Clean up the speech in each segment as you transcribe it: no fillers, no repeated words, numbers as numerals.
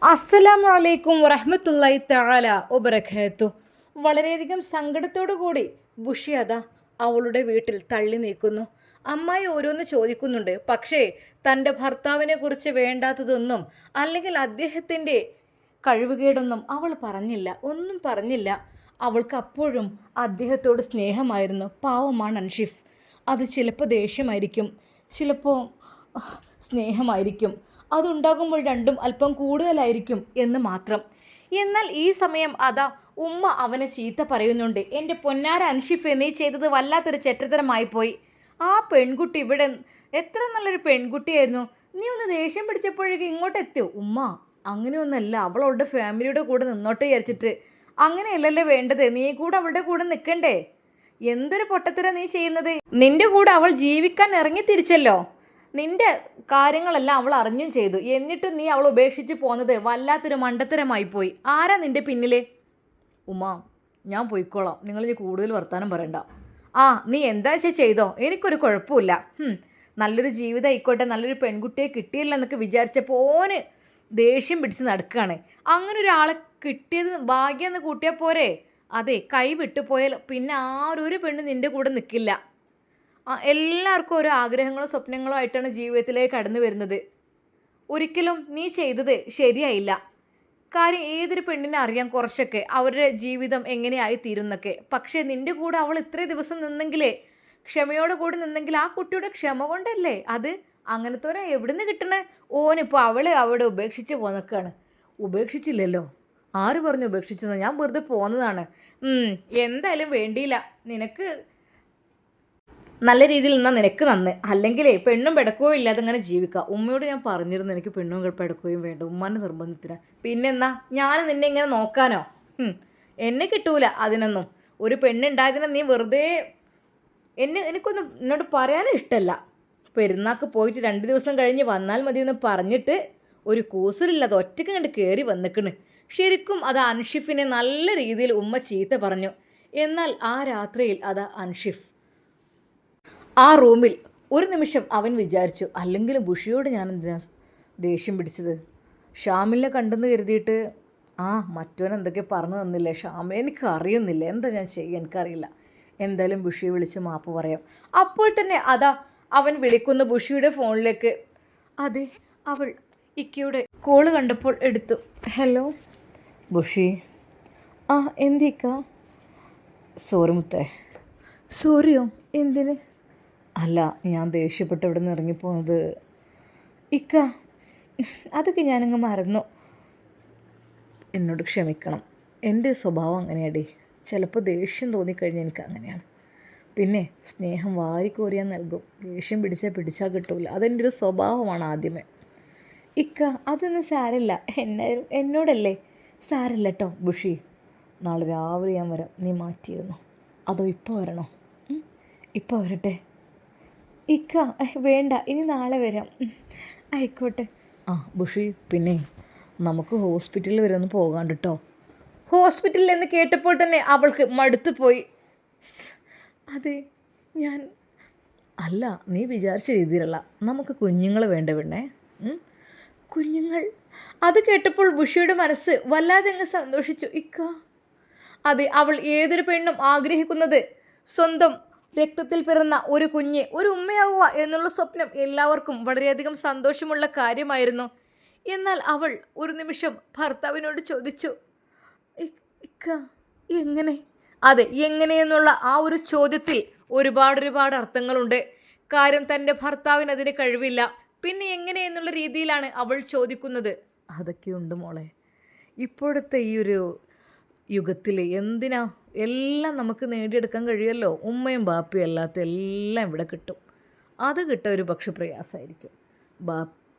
അസ്സലാമു അലൈക്കും വറഹ്മത്തുള്ളാഹി തആല വബറകാതുഹു. വളരെയധികം സങ്കടത്തോടു കൂടി ബുഷി അതാ അവളുടെ വീട്ടിൽ തള്ളി നീക്കുന്നു. അമ്മായി ഓരോന്ന് ചോദിക്കുന്നുണ്ട്. പക്ഷേ തൻ്റെ ഭർത്താവിനെ കുറിച്ച് വേണ്ടാത്തതൊന്നും അല്ലെങ്കിൽ അദ്ദേഹത്തിൻ്റെ കഴിവുകേടൊന്നും അവൾ പറഞ്ഞില്ല, ഒന്നും പറഞ്ഞില്ല. അവൾക്ക് അപ്പോഴും അദ്ദേഹത്തോട് സ്നേഹമായിരുന്നു. പാവമാണ് അൻഷിഫ്. അത് ചിലപ്പോൾ ദേഷ്യമായിരിക്കും, ചിലപ്പോൾ സ്നേഹമായിരിക്കും. അതുണ്ടാകുമ്പോൾ രണ്ടും അല്പം കൂടുതലായിരിക്കും എന്ന് മാത്രം. എന്നാൽ ഈ സമയം അതാ ഉമ്മ അവനെ ചീത്ത പറയുന്നുണ്ട്. എൻ്റെ പൊന്നാര അൻഷിഫ്, നീ ചെയ്തത് വല്ലാത്തൊരു ചെറ്റത്തരമായി പോയി. ആ പെൺകുട്ടി ഇവിടെ എത്ര നല്ലൊരു പെൺകുട്ടിയായിരുന്നു. നീ ഒന്ന് ദേഷ്യം പിടിച്ചപ്പോഴേക്കും ഇങ്ങോട്ട് എത്തിയോ? ഉമ്മ അങ്ങനെയൊന്നല്ല, അവൾ അവളുടെ ഫാമിലിയുടെ കൂടെ നിന്നോട്ട് വിചാരിച്ചിട്ട്. അങ്ങനെയല്ലല്ലേ വേണ്ടത്, നീ കൂടെ അവളുടെ കൂടെ നിൽക്കണ്ടേ? എന്തൊരു പൊട്ടത്തര നീ ചെയ്യുന്നത്. നിന്റെ കൂടെ അവൾ ജീവിക്കാൻ ഇറങ്ങി തിരിച്ചല്ലോ. നിന്റെ കാര്യങ്ങളെല്ലാം അവൾ അറിഞ്ഞും ചെയ്തു. എന്നിട്ടും നീ അവൾ ഉപേക്ഷിച്ച് പോകുന്നത് വല്ലാത്തൊരു മണ്ടത്തരമായി പോയി. ആരാ നിന്റെ പിന്നിൽ? ഉമ്മ, ഞാൻ പോയിക്കോളാം, നിങ്ങൾ ഇനി കൂടുതൽ വർത്താനം പറയണ്ട. ആ, നീ എന്താ വെച്ചാൽ ചെയ്തോ, എനിക്കൊരു കുഴപ്പമില്ല. നല്ലൊരു ജീവിതം ആയിക്കോട്ടെ, നല്ലൊരു പെൺകുട്ടിയെ കിട്ടിയില്ല എന്നൊക്കെ വിചാരിച്ചപ്പോൾ ഓന് ദേഷ്യം പിടിച്ച് നടക്കുകയാണ്. അങ്ങനെ ഒരാളെ കിട്ടിയത് ഭാഗ്യം എന്ന് കൂട്ടിയാൽ പോരെ? അതെ, കൈ വിട്ടുപോയാൽ പിന്നെ ആരൊരു പെണ്ണ് നിൻ്റെ കൂടെ നിൽക്കില്ല. എല്ലാവർക്കും ഓരോ ആഗ്രഹങ്ങളോ സ്വപ്നങ്ങളോ ആയിട്ടാണ് ജീവിതത്തിലേക്ക് കടന്നു വരുന്നത്. ഒരിക്കലും നീ ചെയ്തത് ശരിയായില്ല. കാര്യം ഏതൊരു പെണ്ണിനെ അറിയാം കുറച്ചൊക്കെ അവരുടെ ജീവിതം എങ്ങനെയായി തീരുന്നൊക്കെ. പക്ഷേ നിൻ്റെ കൂടെ അവൾ ഇത്രയും ദിവസം നിന്നെങ്കിലേ, ക്ഷമയോടെ കൂടി നിന്നെങ്കിൽ ആ കുട്ടിയുടെ ക്ഷമ കൊണ്ടല്ലേ അത്. അങ്ങനത്തോരെ എവിടുന്ന് കിട്ടണേ? ഓനിപ്പോൾ അവളെ അവിടെ ഉപേക്ഷിച്ച് പോന്നൊക്കെയാണ്. ഉപേക്ഷിച്ചില്ലല്ലോ. ആര് പറഞ്ഞു ഉപേക്ഷിച്ചത്? ഞാൻ വെറുതെ പോന്നതാണ്. എന്തായാലും വേണ്ടിയില്ല. നിനക്ക് നല്ല രീതിയിൽ നിന്നാൽ നിനക്ക് നന്ന്. അല്ലെങ്കിലേ പെണ്ണും പെടക്കുകയോ ഇല്ലാതെ അങ്ങനെ ജീവിക്കുക. ഉമ്മയോട് ഞാൻ പറഞ്ഞിരുന്നു എനിക്ക് പെണ്ണും പെടക്കുകയും വേണ്ട, ഉമ്മാൻ്റെ നിർബന്ധത്തിന്. പിന്നെന്നാ ഞാൻ നിന്നെ ഇങ്ങനെ നോക്കാനോ? എന്നെ കിട്ടൂല അതിനൊന്നും. ഒരു പെണ്ണുണ്ടായതിനെ നീ വെറുതെ എനിക്കൊന്നും എന്നോട് പറയാനും ഇഷ്ടമല്ല. പെരുന്നാൾക്ക് പോയിട്ട് 2 ദിവസം കഴിഞ്ഞ് വന്നാൽ മതി എന്ന് പറഞ്ഞിട്ട് ഒരു കൂസലില്ലാതെ ഒറ്റയ്ക്ക് കണ്ട് കയറി വന്നിക്കണ്. ശരിക്കും അത് അൻഷിഫിനെ നല്ല രീതിയിൽ ഉമ്മ ചീത്ത പറഞ്ഞു. എന്നാൽ ആ രാത്രിയിൽ അതാ അൻഷിഫ് ആ റൂമിൽ ഒരു നിമിഷം അവൻ വിചാരിച്ചു, അല്ലെങ്കിലും ബുഷിയോട് ഞാൻ എന്തിനാ ദേഷ്യം പിടിച്ചത്? ഷാമിലിനെ കണ്ടെന്ന് കരുതിയിട്ട് മറ്റവൻ എന്തൊക്കെ പറഞ്ഞു തന്നില്ലേ ഷാമിൽ? എനിക്ക് അറിയുന്നില്ല എന്താ ഞാൻ ചെയ്യുക, എനിക്കറിയില്ല. എന്തായാലും ബുഷിയെ വിളിച്ച് മാപ്പ് പറയാം. അപ്പോൾ തന്നെ അതാ അവൻ വിളിക്കുന്ന ബുഷിയുടെ ഫോണിലേക്ക്. അതെ, അവൾ ഇക്കയുടെ കോള് കണ്ടപ്പോൾ എടുത്തു. Hello bushy. എന്തിക്ക? സോറി മുത്തേ. സോറിയോ? എന്തിന്? അല്ല, ഞാൻ ദേഷ്യപ്പെട്ട് ഇവിടെ നിന്ന് ഇറങ്ങിപ്പോകുന്നത്. ഇക്ക, അതൊക്കെ ഞാനങ്ങ് മറന്നു. എന്നോട് ക്ഷമിക്കണം. എൻ്റെ സ്വഭാവം അങ്ങനെയാടി. ചിലപ്പോൾ ദേഷ്യം തോന്നിക്കഴിഞ്ഞാൽ എനിക്ക് അങ്ങനെയാണ്. പിന്നെ സ്നേഹം വാരിക്കോരിയാൻ നൽകും, ദേഷ്യം പിടിച്ചാൽ കിട്ടൂല. അതെൻ്റെ ഒരു സ്വഭാവമാണ് ആദ്യമേ. ഇക്ക, അതൊന്നും സാരമില്ല. എന്നോടല്ലേ? സാരമില്ല കേട്ടോ ബുഷി. നാളെ രാവിലെ ഞാൻ വരാം. നീ മാറ്റിയിരുന്നു അതോ ഇപ്പോൾ വരണോ? ഇപ്പോൾ വരട്ടെ ഇക്ക. വേണ്ട, ഇനി നാളെ വരാം. ആയിക്കോട്ടെ. ബുഷി, പിന്നെ നമുക്ക് ഹോസ്പിറ്റലിൽ വരെ ഒന്ന് പോകാണ്ട് കേട്ടോ. ഹോസ്പിറ്റലിൽ എന്ന് കേട്ടപ്പോൾ തന്നെ അവൾക്ക് മടുത്തു പോയി. അതെ, ഞാൻ അല്ല, നീ വിചാരിച്ച രീതിയിലല്ല. നമുക്ക് കുഞ്ഞുങ്ങൾ വേണ്ട പെണ്ണേ. കുഞ്ഞുങ്ങൾ? അത് കേട്ടപ്പോൾ ബുഷിയുടെ മനസ്സ് വല്ലാതെ അങ്ങ് സന്തോഷിച്ചു. ഇക്ക, അതെ, അവൾ ഏതൊരു പെണ്ണും ആഗ്രഹിക്കുന്നത് സ്വന്തം രക്തത്തിൽ പിറന്ന ഒരു കുഞ്ഞ്, ഒരു ഉമ്മയാവുക എന്നുള്ള സ്വപ്നം എല്ലാവർക്കും വളരെയധികം സന്തോഷമുള്ള കാര്യമായിരുന്നു. എന്നാൽ അവൾ ഒരു നിമിഷം ഭർത്താവിനോട് ചോദിച്ചു, ഇക്ക എങ്ങനെ? അതെ, എങ്ങനെയെന്നുള്ള ആ ഒരു ചോദ്യത്തിൽ ഒരുപാട് അർത്ഥങ്ങളുണ്ട്. കാര്യം തൻ്റെ ഭർത്താവിന് അതിന് കഴിവില്ല, പിന്നെ എങ്ങനെയെന്നുള്ള രീതിയിലാണ് അവൾ ചോദിക്കുന്നത്. അതൊക്കെയുണ്ട് മോളെ. ഇപ്പോഴത്തെ ഈ ഒരു യുഗത്തിൽ എന്തിനാ, എല്ലാം നമുക്ക് നേടിയെടുക്കാൻ കഴിയുമല്ലോ. ഉമ്മയും ബാപ്പയും അല്ലാത്ത എല്ലാം ഇവിടെ കിട്ടും. അത് കിട്ടാൻ ഒരു പക്ഷെ പ്രയാസമായിരിക്കും.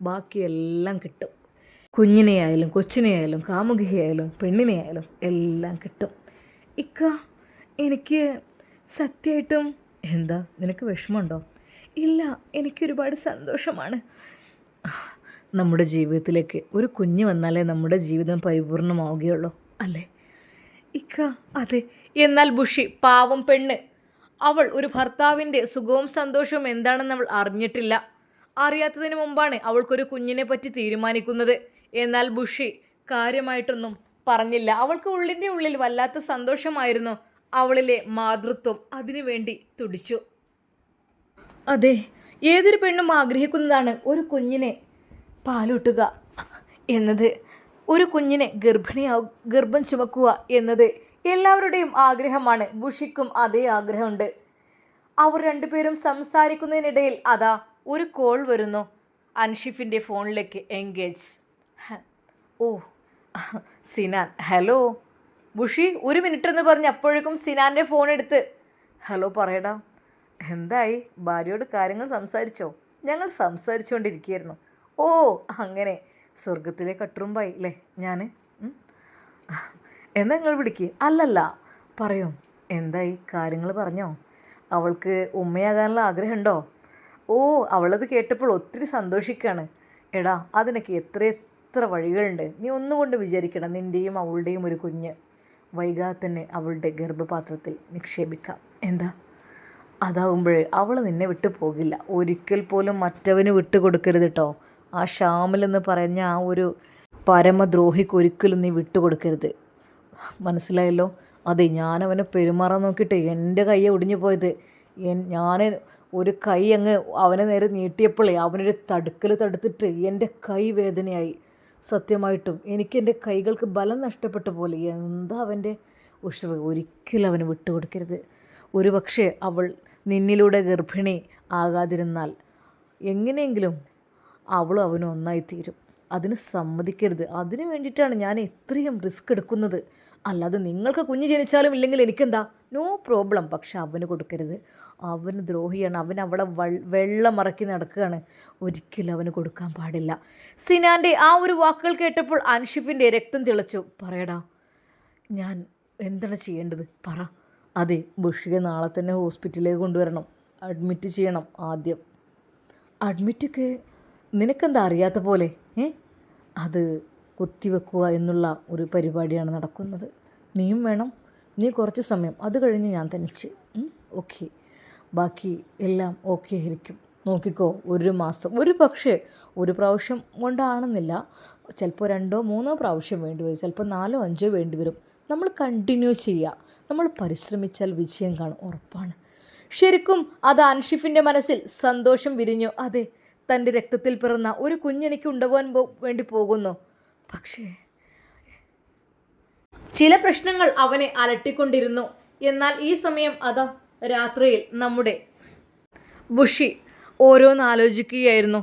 ബാക്കിയെല്ലാം കിട്ടും. കുഞ്ഞിനെയായാലും കൊച്ചിനെയായാലും കാമുകിയായാലും പെണ്ണിനെയായാലും എല്ലാം കിട്ടും. ഇക്ക, എനിക്ക് സത്യമായിട്ടും. എന്താ, നിനക്ക് വിഷമമുണ്ടോ? ഇല്ല, എനിക്കൊരുപാട് സന്തോഷമാണ്. നമ്മുടെ ജീവിതത്തിലേക്ക് ഒരു കുഞ്ഞ് വന്നാലേ നമ്മുടെ ജീവിതം പരിപൂർണമാവുകയുള്ളൂ, അല്ലേ ഇക്ക? അതെ. എന്നാൽ ബുഷി പാവം പെണ്ണ്, അവൾ ഒരു ഭർത്താവിൻ്റെ സുഖവും സന്തോഷവും എന്താണെന്ന് അവൾ അറിഞ്ഞിട്ടില്ല. അറിയാത്തതിന് മുമ്പാണ് അവൾക്കൊരു കുഞ്ഞിനെ പറ്റി തീരുമാനിക്കുന്നത്. എന്നാൽ ബുഷി കാര്യമായിട്ടൊന്നും പറഞ്ഞില്ല. അവൾക്ക് ഉള്ളിൻ്റെ ഉള്ളിൽ വല്ലാത്ത സന്തോഷമായിരുന്നു. അവളിലെ മാതൃത്വം അതിനുവേണ്ടി തുടിച്ചു. അതെ, ഏതൊരു പെണ്ണും ആഗ്രഹിക്കുന്നതാണ് ഒരു കുഞ്ഞിനെ പാലൂട്ടുക എന്നത്. ഒരു കുഞ്ഞിനെ ഗർഭം ചുമക്കുക എന്നത് എല്ലാവരുടെയും ആഗ്രഹമാണ്. ബുഷിക്കും അതേ ആഗ്രഹമുണ്ട്. അവർ രണ്ടുപേരും സംസാരിക്കുന്നതിനിടയിൽ അതാ ഒരു കോൾ വരുന്നു. അൻഷിഫിൻ്റെ ഫോണിലേക്ക് എൻഗേജ്. ഓ, സിനാൻ. ഹലോ ബുഷി, ഒരു മിനിറ്റ് എന്ന് പറഞ്ഞ് അപ്പോഴേക്കും സിനാൻ്റെ ഫോൺ എടുത്ത് ഹലോ പറയടാ. എന്തായി, ഭാര്യയോട് കാര്യങ്ങൾ സംസാരിച്ചോ? ഞങ്ങൾ സംസാരിച്ചുകൊണ്ടിരിക്കുകയായിരുന്നു. ഓ അങ്ങനെ, സ്വർഗത്തിലെ കട്ടുറുമ്പായി അല്ലേ ഞാൻ? എന്നാ നിങ്ങൾ വിളിക്ക്. അല്ലല്ല, പറയോ, എന്തായി, കാര്യങ്ങൾ പറഞ്ഞോ? അവൾക്ക് ഉമ്മയാകാനുള്ള ആഗ്രഹമുണ്ടോ? ഓ, അവളത് കേട്ടപ്പോൾ ഒത്തിരി സന്തോഷിക്കുകയാണ്. എടാ, അതിനൊക്കെ എത്ര വഴികളുണ്ട്. നീ ഒന്നുകൊണ്ട് വിചാരിക്കണം, നിൻ്റെയും അവളുടെയും ഒരു കുഞ്ഞ് വൈകാതെ തന്നെ അവളുടെ ഗർഭപാത്രത്തിൽ നിക്ഷേപിക്കാം. എന്താ? അതാവുമ്പോഴേ അവൾ നിന്നെ വിട്ടു പോകില്ല. ഒരിക്കൽ പോലും മറ്റവന് വിട്ടുകൊടുക്കരുത് കേട്ടോ. ആ ഷാമിലെന്ന് പറഞ്ഞ ആ ഒരു പരമദ്രോഹിക്ക് ഒരിക്കലും നീ വിട്ടുകൊടുക്കരുത്. മനസ്സിലായല്ലോ? അതെ, ഞാനവനെ പെരുമാറാൻ നോക്കിയിട്ട് എൻ്റെ കയ്യെ ഒടിഞ്ഞു പോയത്. ഞാൻ ഒരു കൈ അങ്ങ് അവനെ നേരെ നീട്ടിയപ്പോഴേ അവനൊരു തടുത്തിട്ട് എൻ്റെ കൈ വേദനയായി. സത്യമായിട്ടും എനിക്ക് എൻ്റെ കൈകൾക്ക് ബലം നഷ്ടപ്പെട്ട പോലെ. എന്താ അവൻ്റെ ഉഷർ. ഒരിക്കലും അവന് വിട്ടുകൊടുക്കരുത്. ഒരു പക്ഷേ അവൾ നിന്നിലൂടെ ഗർഭിണി ആകാതിരുന്നാൽ എങ്ങനെയെങ്കിലും അവളും അവനും ഒന്നായിത്തീരും. അതിന് സമ്മതിക്കരുത്. അതിന് വേണ്ടിയിട്ടാണ് ഞാൻ ഇത്രയും റിസ്ക് എടുക്കുന്നത്. അല്ലാതെ നിങ്ങൾക്ക് കുഞ്ഞ് ജനിച്ചാലും ഇല്ലെങ്കിൽ എനിക്കെന്താ, നോ പ്രോബ്ലം. പക്ഷെ അവന് കൊടുക്കരുത്. അവന് ദ്രോഹിയാണ്. അവൻ അവളെ വെള്ളമറക്കി നടക്കുകയാണ്. ഒരിക്കലും അവന് കൊടുക്കാൻ പാടില്ല. സിനാൻ്റെ ആ ഒരു വാക്കുകൾ കേട്ടപ്പോൾ അൻഷിഫിൻ്റെ രക്തം തിളച്ചു. പറയടാ, ഞാൻ എന്താണ് ചെയ്യേണ്ടത് പറ. അതെ, ബുഷിയെ നാളെ തന്നെ ഹോസ്പിറ്റലിലേക്ക് കൊണ്ടുവരണം. അഡ്മിറ്റ് ചെയ്യണം ആദ്യം. അഡ്മിറ്റൊക്കെ നിനക്കെന്താ അറിയാത്ത പോലെ? അത് കുത്തിവെക്കുക എന്നുള്ള ഒരു പരിപാടിയാണ് നടക്കുന്നത്. നീയും വേണം. നീ കുറച്ച് സമയം, അത് കഴിഞ്ഞ് ഞാൻ തനിച്ച്. ഓക്കെ, ബാക്കി എല്ലാം ഓക്കെ ആയിരിക്കും. നോക്കിക്കോ, 1 മാസം, ഒരു പക്ഷേ ഒരു പ്രാവശ്യം കൊണ്ടാണെന്നില്ല, ചിലപ്പോൾ 2 or 3 പ്രാവശ്യം വേണ്ടി വരും, ചിലപ്പോൾ 4 or 5 വേണ്ടി വരും. നമ്മൾ കണ്ടിന്യൂ ചെയ്യുക. നമ്മൾ പരിശ്രമിച്ചാൽ വിജയം കാണും, ഉറപ്പാണ്. ശരിക്കും അത് അൻഷിഫിൻ്റെ മനസ്സിൽ സന്തോഷം വിരിഞ്ഞു. അതെ, തൻ്റെ രക്തത്തിൽ പിറന്ന ഒരു കുഞ്ഞെനിക്ക് ഉണ്ടാവാൻ വേണ്ടി പോകുന്നു. പക്ഷേ ചില പ്രശ്നങ്ങൾ അവനെ അലട്ടിക്കൊണ്ടിരുന്നു. എന്നാൽ ഈ സമയം അതാ രാത്രിയിൽ നമ്മുടെ ബുഷി ഓരോന്ന് ആലോചിക്കുകയായിരുന്നു.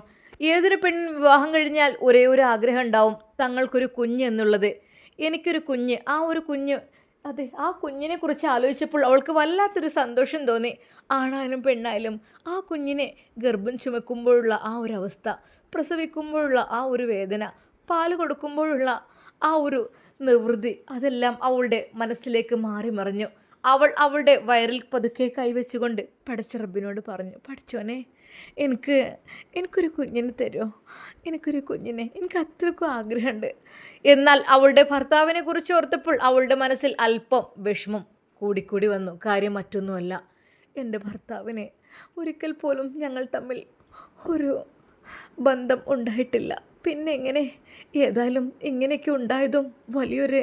ഏതൊരു പെണ്ണിന് വിവാഹം കഴിഞ്ഞാൽ ഒരേ ഒരു ആഗ്രഹം ഉണ്ടാവും, തങ്ങൾക്കൊരു കുഞ്ഞ് എന്നുള്ളത്. എനിക്കൊരു കുഞ്ഞ്, ആ ഒരു കുഞ്ഞ്. അതെ, ആ കുഞ്ഞിനെ കുറിച്ച് ആലോചിച്ചപ്പോൾ അവൾക്ക് വല്ലാത്തൊരു സന്തോഷം തോന്നി. ആണായാലും പെണ്ണായാലും ആ കുഞ്ഞിനെ ഗർഭം ചുമക്കുമ്പോഴുള്ള ആ ഒരു അവസ്ഥ, പ്രസവിക്കുമ്പോഴുള്ള ആ ഒരു വേദന, പാല് കൊടുക്കുമ്പോഴുള്ള ആ ഒരു നിർവൃതി, അതെല്ലാം അവളുടെ മനസ്സിലേക്ക് മാറി മറിഞ്ഞു. അവളുടെ വയറിൽ പതുക്കെ കൈവച്ചുകൊണ്ട് പടച്ച റബ്ബിനോട് പറഞ്ഞു, പഠിച്ചോനെ, എനിക്കൊരു കുഞ്ഞിനെ തരുമോ? എനിക്കൊരു കുഞ്ഞിനെ, എനിക്ക് അത്രയ്ക്കും ആഗ്രഹമുണ്ട്. എന്നാൽ അവളുടെ ഭർത്താവിനെ കുറിച്ച് ഓർത്തപ്പോൾ അവളുടെ മനസ്സിൽ അല്പം വിഷമം കൂടിക്കൂടി വന്നു. കാര്യം മറ്റൊന്നുമല്ല, എൻ്റെ ഭർത്താവിനെ ഒരിക്കൽ പോലും ഞങ്ങൾ തമ്മിൽ ഒരു ബന്ധം ഉണ്ടായിട്ടില്ല. പിന്നെ എങ്ങനെ? ഏതായാലും ഇങ്ങനെയൊക്കെ ഉണ്ടായതും വലിയൊരു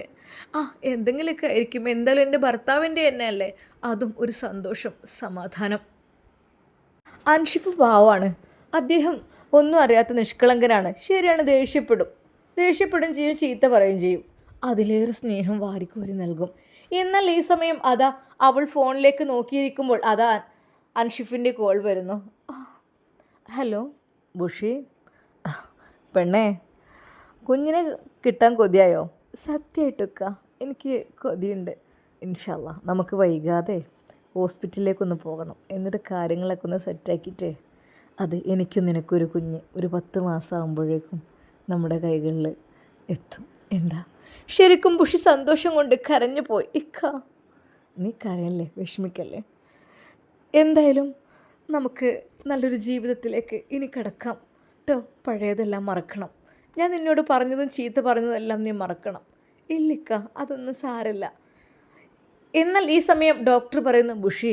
എന്തെങ്കിലുമൊക്കെ ആയിരിക്കും. എന്തായാലും എൻ്റെ ഭർത്താവിൻ്റെ തന്നെ അല്ലേ, അതും ഒരു സന്തോഷം, സമാധാനം. അൻഷിഫ് പാവാണ്. അദ്ദേഹം ഒന്നും അറിയാത്ത നിഷ്കളങ്കനാണ്. ശരിയാണ്, ദേഷ്യപ്പെടും ചെയ്യും, ചീത്ത പറയുകയും ചെയ്യും. അതിലേറെ സ്നേഹം വാരിക്കോരി നൽകും. എന്നാൽ ഈ സമയം അതാ അവൾ ഫോണിലേക്ക് നോക്കിയിരിക്കുമ്പോൾ അതാ അൻഷിഫിൻ്റെ കോൾ വരുന്നു. ഹലോ ബുഷി, പെണ്ണേ, കുഞ്ഞിനെ കിട്ടാൻ കൊതിയായോ? സത്യമായിട്ടൊക്കെ എനിക്ക് കൊതിയുണ്ട്. ഇൻഷാ അല്ലാ നമുക്ക് വൈകാതെ ഹോസ്പിറ്റലിലേക്കൊന്ന് പോകണം. എന്നിട്ട് കാര്യങ്ങളൊക്കെ ഒന്ന് സെറ്റാക്കിയിട്ടേ, അത് എനിക്കും നിനക്കൊരു കുഞ്ഞ് ഒരു 10 മാസം ആകുമ്പോഴേക്കും നമ്മുടെ കൈകളിൽ എത്തും. എന്താ? ശരിക്കും ബുഷി സന്തോഷം കൊണ്ട് കരഞ്ഞു പോയി. നീ കരയല്ലേ, വിഷമിക്കല്ലേ. എന്തായാലും നമുക്ക് നല്ലൊരു ജീവിതത്തിലേക്ക് ഇനി കിടക്കാം കേട്ടോ. പഴയതെല്ലാം മറക്കണം. ഞാൻ നിന്നോട് പറഞ്ഞതും ചീത്ത പറഞ്ഞതും എല്ലാം നീ മറക്കണം. ഇല്ലിക്ക, അതൊന്നും സാരമില്ല. എന്നാൽ ഈ സമയം ഡോക്ടർ പറയുന്നു, ബുഷി,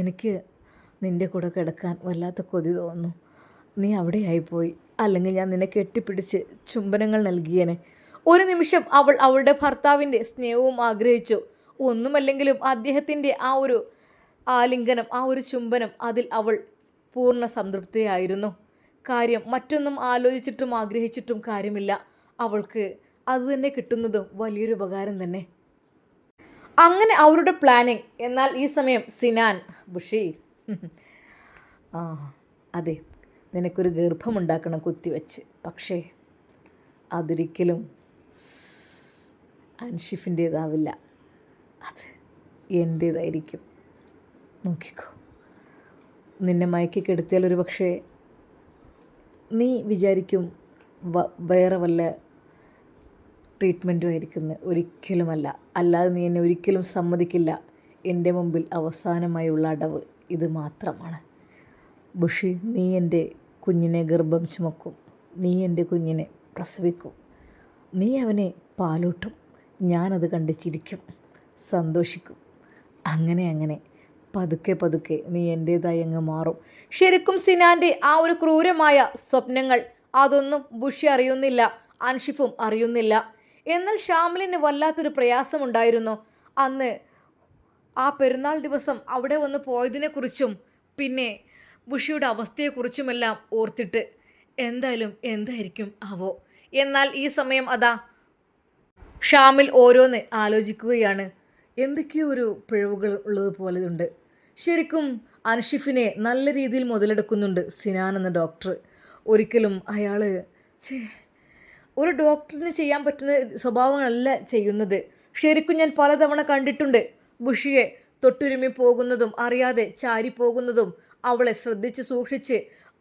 എനിക്ക് നിൻ്റെ കൂടെ കിടക്കാൻ വല്ലാത്ത കൊതി തോന്നുന്നു. നീ അവിടെയായിപ്പോയി, അല്ലെങ്കിൽ ഞാൻ നിന്നെ കെട്ടിപ്പിടിച്ച് ചുംബനങ്ങൾ നൽകിയേനെ. ഒരു നിമിഷം അവൾ അവളുടെ ഭർത്താവിൻ്റെ സ്നേഹവും ആഗ്രഹിച്ചു. ഒന്നുമല്ലെങ്കിലും അദ്ദേഹത്തിൻ്റെ ആ ഒരു ആലിംഗനം, ആ ഒരു ചുംബനം, അതിൽ അവൾ പൂർണ്ണ സംതൃപ്തിയായിരുന്നു. കാര്യം മറ്റൊന്നും ആലോചിച്ചിട്ടും ആഗ്രഹിച്ചിട്ടും കാര്യമില്ല. അവൾക്ക് അതുതന്നെ കിട്ടുന്നതും വലിയൊരു ഉപകാരം തന്നെ. അങ്ങനെ അവരുടെ പ്ലാനിങ്. എന്നാൽ ഈ സമയം സിനാൻ, ബുഷി, ആ അതെ, നിനക്കൊരു ഗർഭമുണ്ടാക്കണം കുത്തിവെച്ച്. പക്ഷേ അതൊരിക്കലും അൻഷിഫിൻ്റേതാവില്ല, അത് എൻ്റേതായിരിക്കും. നോക്കിക്കോ, നിന്നെ മയക്കി കെടുത്തിയാൽ ഒരു പക്ഷേ നീ വിചാരിക്കും വേറെ വല്ല ട്രീറ്റ്മെൻറ്റും ആയിരിക്കുന്നത്. ഒരിക്കലുമല്ല. അല്ലാതെ നീ എന്നെ ഒരിക്കലും സമ്മതിക്കില്ല. എൻ്റെ മുമ്പിൽ അവസാനമായുള്ള അടവ് ഇത് മാത്രമാണ്. ബുഷി, നീ എൻ്റെ കുഞ്ഞിനെ ഗർഭം ചുമക്കും, നീ എൻ്റെ കുഞ്ഞിനെ പ്രസവിക്കും, നീ അവനെ പാലൂട്ടും, ഞാനത് കണ്ട് ചിരിക്കും, സന്തോഷിക്കും. അങ്ങനെ അങ്ങനെ പതുക്കെ പതുക്കെ നീ എൻ്റേതായി അങ്ങ് മാറും. ശരിക്കും സിനാൻ്റെ ആ ഒരു ക്രൂരമായ സ്വപ്നങ്ങൾ അതൊന്നും ബുഷി അറിയുന്നില്ല, അൻഷിഫും അറിയുന്നില്ല. എന്നാൽ ഷാമിലിന് വല്ലാത്തൊരു പ്രയാസമുണ്ടായിരുന്നു. അന്ന് ആ പെരുന്നാൾ ദിവസം അവിടെ വന്ന് പോയതിനെക്കുറിച്ചും പിന്നെ ബുഷിയുടെ അവസ്ഥയെക്കുറിച്ചുമെല്ലാം ഓർത്തിട്ട് എന്തായാലും എന്തായിരിക്കും ആവോ. എന്നാൽ ഈ സമയം അതാ ഷാമിൽ ഓരോന്ന് ആലോചിക്കുകയാണ്. എന്തൊക്കെയോ ഒരു പിഴവുകൾ ഉള്ളതുപോലെ ഉണ്ട്. ശരിക്കും അൻഷിഫിനെ നല്ല രീതിയിൽ മുതലെടുക്കുന്നുണ്ട് സിനാൻ എന്ന ഡോക്ടർ. ഒരിക്കലും അയാൾ ഒരു ഡോക്ടറിന് ചെയ്യാൻ പറ്റുന്ന സ്വഭാവങ്ങളല്ല ചെയ്യുന്നത്. ശരിക്കും ഞാൻ പലതവണ കണ്ടിട്ടുണ്ട് ബുഷിയെ തൊട്ടുരുമി പോകുന്നതും അറിയാതെ ചാരിപ്പോകുന്നതും അവളെ ശ്രദ്ധിച്ച് സൂക്ഷിച്ച്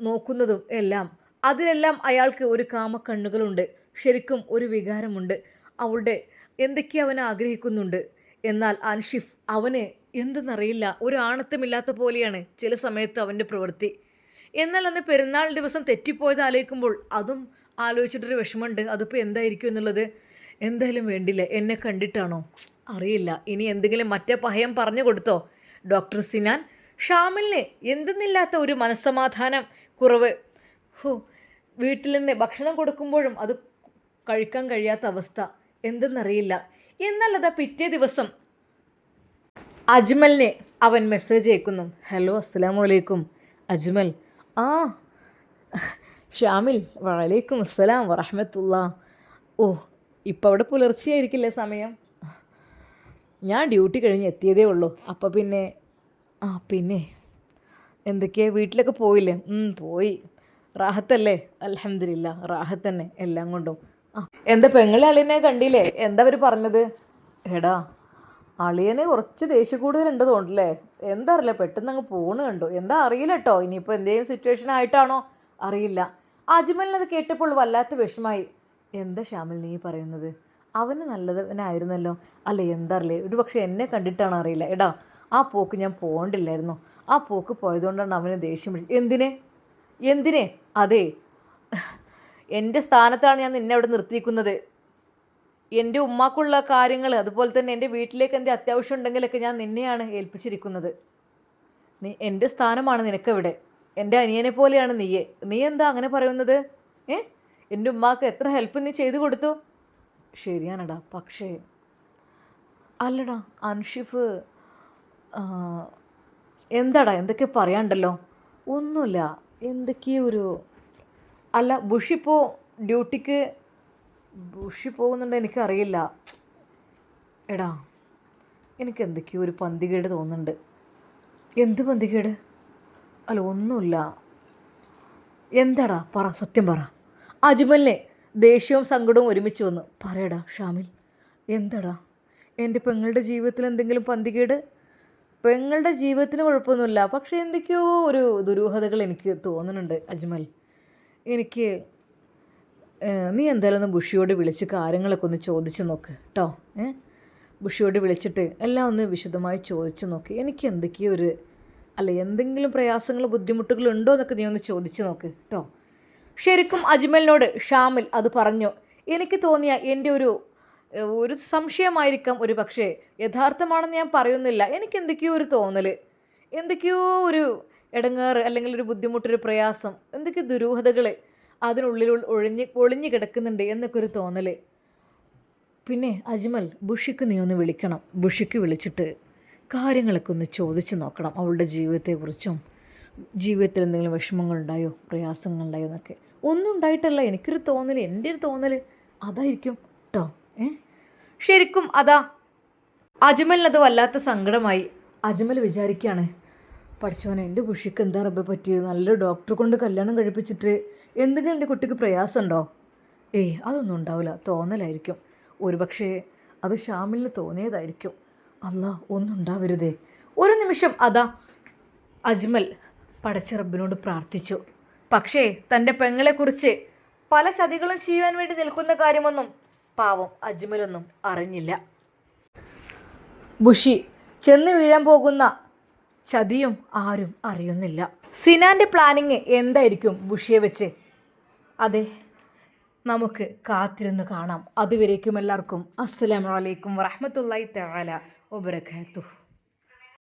നോക്കുന്നതും എല്ലാം. അതിലെല്ലാം അയാൾക്ക് ഒരു കാമക്കണ്ണുകളുണ്ട്. ശരിക്കും ഒരു വികാരമുണ്ട്. അവളുടെ എന്തൊക്കെയോ അവൻ ആഗ്രഹിക്കുന്നുണ്ട്. എന്നാൽ അൻഷിഫ് അവന് എന്തെന്നറിയില്ല, ഒരു ആണത്തമില്ലാത്ത പോലെയാണ് ചില സമയത്ത് അവൻ്റെ പ്രവൃത്തി. എന്നാൽ അന്ന് പെരുന്നാൾ ദിവസം തെറ്റിപ്പോയത് ആലോചിക്കുമ്പോൾ അതും ആലോചിച്ചിട്ടൊരു വിഷമമുണ്ട്. അതിപ്പോൾ എന്തായിരിക്കും എന്നുള്ളത്. എന്തായാലും വേണ്ടില്ല, എന്നെ കണ്ടിട്ടാണോ അറിയില്ല. ഇനി എന്തെങ്കിലും മറ്റേ പഹയം പറഞ്ഞു കൊടുത്തോ ഡോക്ടർ സിനാൻ? ഷാമിലിന് എന്തെന്നില്ലാത്ത ഒരു മനസ്സമാധാനം കുറവ്. വീട്ടിൽ നിന്ന് ഭക്ഷണം കൊടുക്കുമ്പോഴും അത് കഴിക്കാൻ കഴിയാത്ത അവസ്ഥ, എന്തെന്നറിയില്ല. എന്നാൽ അതാ പിറ്റേ ദിവസം അജ്മലിനെ അവൻ മെസ്സേജ് അയക്കുന്നു. ഹലോ, അസ്സലാമു അലൈക്കും. അജ്മൽ, ആ ഷാമിൽ, വലൈക്കും അസ്സലാം വറഹ്മത്തുള്ളാ. ഓ, ഇപ്പം അവിടെ പുലർച്ചെയായിരിക്കില്ലേ സമയം? ഞാൻ ഡ്യൂട്ടി കഴിഞ്ഞ് എത്തിയതേ ഉള്ളൂ. അപ്പോൾ പിന്നെ പിന്നെ എന്തൊക്കെയാണ്, വീട്ടിലൊക്കെ പോയില്ലേ? പോയി. റാഹത്തല്ലേ? അൽഹംദുലില്ലാ, റാഹത്ത് തന്നെ എല്ലാം കൊണ്ടും. എന്താ പെങ്ങളെ അളിയനെ കണ്ടില്ലേ? എന്താ അവർ പറഞ്ഞത്? എടാ, അളിയന് കുറച്ച് ദേഷ്യ കൂടുതലുണ്ട് തോന്നില്ലേ? എന്താ അറിയില്ല, പെട്ടെന്ന് അങ്ങ് പോണ് കണ്ടു. എന്താ അറിയില്ല കേട്ടോ, ഇനിയിപ്പോൾ എന്തെങ്കിലും സിറ്റുവേഷൻ ആയിട്ടാണോ അറിയില്ല. അജ്മലിനത് കേട്ടപ്പോൾ വല്ലാത്ത വിഷമായി. എന്താ ഷാമിൽ നീ പറയുന്നത്? അവന് നല്ലവനായിരുന്നല്ലോ. അല്ല, എന്താ അറിയില്ല, ഒരു പക്ഷേ എന്നെ കണ്ടിട്ടാണോ അറിയില്ല. എടാ, ആ പോക്ക് ഞാൻ പോകണ്ടില്ലായിരുന്നു. ആ പോക്ക് പോയതുകൊണ്ടാണ് അവന് ദേഷ്യം പിടിച്ചത്. എന്തിനെ? അതെ, എൻ്റെ സ്ഥാനത്താണ് ഞാൻ നിന്നെ അവിടെ നിർത്തിയിരിക്കുന്നത്. എൻ്റെ ഉമ്മാക്കുള്ള കാര്യങ്ങൾ, അതുപോലെ തന്നെ എൻ്റെ വീട്ടിലേക്ക് എൻ്റെ അത്യാവശ്യം ഉണ്ടെങ്കിലൊക്കെ ഞാൻ നിന്നെയാണ് ഏൽപ്പിച്ചിരിക്കുന്നത്. എൻ്റെ സ്ഥാനമാണ് നിനക്കവിടെ. എൻ്റെ അനിയനെ പോലെയാണ് നീയെ. നീ എന്താ അങ്ങനെ പറയുന്നത്? എൻ്റെ ഉമ്മാക്ക് എത്ര ഹെൽപ്പ് നീ ചെയ്തു കൊടുത്തു. ശരിയാണടാ, പക്ഷേ അല്ലടാ അൻഷിഫ്, എന്താടാ എന്തൊക്കെ പറയാണ്ടല്ലോ? ഒന്നുമില്ല, എന്തൊക്കെയോ ഒരു അല്ല. ബുഷിപ്പോൾ ഡ്യൂട്ടിക്ക് പോകുന്നുണ്ടോ എനിക്കറിയില്ല. എടാ, എനിക്ക് എന്തൊക്കെയോ ഒരു പന്തികേട് തോന്നുന്നുണ്ട്. എന്ത് പന്തികേട്? അല്ല, ഒന്നുമില്ല. എന്താടാ പറ, സത്യം പറ. അജ്മലിനെ ദേഷ്യവും സങ്കടവും ഒരുമിച്ച് വന്നു. പറയടാ ഷാമിൽ, എന്താടാ? എൻ്റെ പെങ്ങളുടെ ജീവിതത്തിൽ എന്തെങ്കിലും പന്തികേട്? പെങ്ങളുടെ ജീവിതത്തിന് കുഴപ്പമൊന്നുമില്ല, പക്ഷേ എന്തൊക്കെയോ ഒരു ദുരൂഹതകൾ എനിക്ക് തോന്നുന്നുണ്ട് അജ്മൽ. എനിക്ക് നീ എന്തായാലും ഒന്ന് ബുഷിയോട് വിളിച്ച് കാര്യങ്ങളൊക്കെ ഒന്ന് ചോദിച്ച് നോക്ക് കേട്ടോ. ബുഷിയോട് വിളിച്ചിട്ട് എല്ലാം ഒന്ന് വിശദമായി ചോദിച്ച് നോക്ക്. എനിക്ക് എന്തൊക്കെയോ ഒരു എന്തെങ്കിലും പ്രയാസങ്ങൾ ബുദ്ധിമുട്ടുകളുണ്ടോ എന്നൊക്കെ നീ ഒന്ന് ചോദിച്ച് നോക്ക് കേട്ടോ. ശരിക്കും അജ്മലിനോട് ഷാമിൽ അത് പറഞ്ഞു. എനിക്ക് തോന്നിയ എൻ്റെ ഒരു സംശയമായിരിക്കാം, ഒരു പക്ഷേ യഥാർത്ഥമാണെന്ന് ഞാൻ പറയുന്നില്ല. എനിക്ക് എന്തൊക്കെയോ ഒരു തോന്നൽ, എന്തൊക്കെയോ ഒരു ഇടങ്ങേറ്, അല്ലെങ്കിൽ ഒരു ബുദ്ധിമുട്ടൊരു പ്രയാസം, എന്തൊക്കെയോ ദുരൂഹതകൾ അതിനുള്ളിൽ ഒളിഞ്ഞു കിടക്കുന്നുണ്ട് എന്നൊക്കെ ഒരു തോന്നൽ. പിന്നെ അജ്മൽ, ബുഷിക്ക് നീ ഒന്ന് വിളിക്കണം. ബുഷിക്ക് വിളിച്ചിട്ട് കാര്യങ്ങളൊക്കെ ഒന്ന് ചോദിച്ചു നോക്കണം, അവളുടെ ജീവിതത്തെക്കുറിച്ചും ജീവിതത്തിൽ എന്തെങ്കിലും വിഷമങ്ങളുണ്ടായോ പ്രയാസങ്ങളുണ്ടായോ എന്നൊക്കെ. ഒന്നും ഉണ്ടായിട്ടല്ല, എനിക്കൊരു തോന്നൽ, എൻ്റെ ഒരു തോന്നൽ അതായിരിക്കും കേട്ടോ. ശരിക്കും അതാ അജ്മലിനത് വല്ലാത്ത സങ്കടമായി. അജ്മൽ വിചാരിക്കുകയാണ്, പഠിച്ചവനെ എൻ്റെ ബുഷിക്ക് എന്താ റബ്ബെ പറ്റിയത്, നല്ലൊരു ഡോക്ടറെ കൊണ്ട് കല്യാണം കഴിപ്പിച്ചിട്ട് എന്തെങ്കിലും എൻ്റെ കുട്ടിക്ക് പ്രയാസമുണ്ടോ? അതൊന്നും ഉണ്ടാവില്ല, തോന്നലായിരിക്കും. ഒരുപക്ഷെ അത് ഷാമിലിന് തോന്നിയതായിരിക്കും. അല്ലാ, ഒന്നും ഉണ്ടാവരുതേ. ഒരു നിമിഷം അതാ അജ്മൽ പടച്ച റബ്ബിനോട് പ്രാർത്ഥിച്ചു. പക്ഷേ തൻ്റെ പെങ്ങളെക്കുറിച്ച് പല ചതികളും ചെയ്യാൻ വേണ്ടി നിൽക്കുന്ന കാര്യമൊന്നും പാവം അജ്മലൊന്നും അറിഞ്ഞില്ല. ബുഷി ചെന്ന് വീഴാൻ പോകുന്ന ചതിയും ആരും അറിയുന്നില്ല. സിനാൻ്റെ പ്ലാനിങ് എന്തായിരിക്കും ബുഷിയെ വെച്ച്? അതെ, നമുക്ക് കാത്തിരുന്ന് കാണാം. അതുവരേക്കും എല്ലാവർക്കും അസ്സലാമു അലൈക്കും വറഹ്മത്തുള്ളാഹി തആല വബറകാതുഹു.